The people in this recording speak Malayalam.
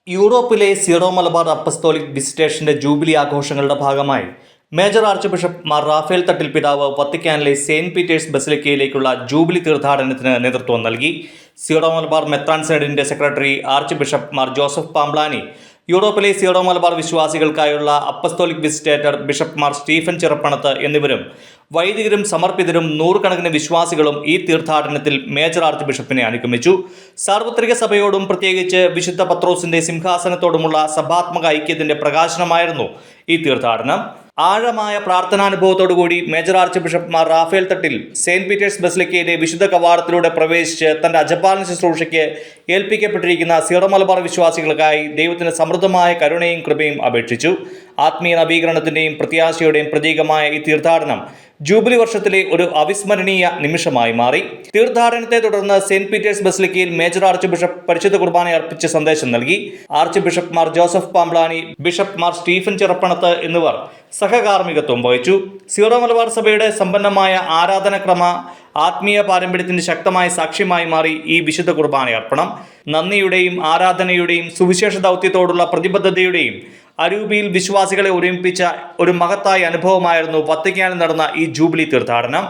യൂറോപ്പിലെ സീറോ മലബാർ അപ്പസ്തോലിക് വിസിറ്റേഷന്റെ ജൂബിലി ആഘോഷങ്ങളുടെ ഭാഗമായി major archbishop Mar Raphael Thattil പിതാവ് വത്തിക്കാനിലെ സെയിന്റ് പീറ്റേഴ്സ് ബസിലിക്കയിലേക്കുള്ള ജൂബിലി തീർത്ഥാടനത്തിന് നേതൃത്വം നൽകി. സീറോ മലബാർ മെത്രാൻ സിനഡിന്റെ secretary archbishop Mar Joseph Pamplany, യൂറോപ്പിലെ സീറോ മലബാർ വിശ്വാസികൾക്കായുള്ള apostolic visitator bishop Mar Stephen Chirappanath എന്നിവരും വൈദികരും സമർപ്പിതരും നൂറുകണക്കിന് വിശ്വാസികളും ഈ തീർത്ഥാടനത്തിൽ മേജർ ആർച്ച് ബിഷപ്പിനെ അനുഗമിച്ചു. സാർവത്രിക സഭയോടും പ്രത്യേകിച്ച് വിശുദ്ധ പത്രോസിന്റെ സിംഹാസനത്തോടുമുള്ള സഭാത്മക ഐക്യത്തിന്റെ പ്രകാശനമായിരുന്നു ഈ തീർത്ഥാടനം. ആഴമായ പ്രാർത്ഥനാനുഭവത്തോടുകൂടി major archbishop Mar Raphael Thattil Saint Peter's ബസിലിക്കയിലെ വിശുദ്ധ കവാടത്തിലൂടെ പ്രവേശിച്ച് തന്റെ അജപാലന ശുശ്രൂഷയ്ക്ക് ഏൽപ്പിക്കപ്പെട്ടിരിക്കുന്ന സീറോ മലബാർ വിശ്വാസികൾക്കായി ദൈവത്തിന് സമൃദ്ധമായ കരുണയും കൃപയും അപേക്ഷിച്ചു. ആത്മീയ നവീകരണത്തിന്റെയും പ്രത്യാശയുടെയും പ്രതീകമായ ഈ തീർത്ഥാടനം ജൂബിലി വർഷത്തിലെ ഒരു അവിസ്മരണീയ നിമിഷമായി മാറി. തീർത്ഥാടനത്തെ തുടർന്ന് സെയിന്റ് പീറ്റേഴ്സ് ബസിലിക്കയിൽ മേജർ ആർച്ച് ബിഷപ്പ് പരിശുദ്ധ കുർബാന അർപ്പിച്ച് സന്ദേശം നൽകി. Archbishop Mar Joseph Pamplany, bishop Mar Stephen Chirappanath എന്നിവർ സഹകാർമ്മികത്വം വഹിച്ചു. സീറോ മലബാർ സഭയുടെ സമ്പന്നമായ ആരാധനക്രമ ആത്മീയ പാരമ്പര്യത്തിന്റെ ശക്തമായ സാക്ഷ്യമായി മാറി ഈ വിശുദ്ധ കുർബാന അർപ്പണം. നന്ദിയുടെയും ആരാധനയുടെയും സുവിശേഷ ദൗത്യത്തോടുള്ള പ്രതിബദ്ധതയുടെയും അരൂപിയിൽ വിശ്വാസികളെ ഒരുമിപ്പിച്ച ഒരു മഹത്തായ അനുഭവമായിരുന്നു വത്തിക്കാനിൽ നടന്ന ഈ ജൂബിലി തീർത്ഥാടനം.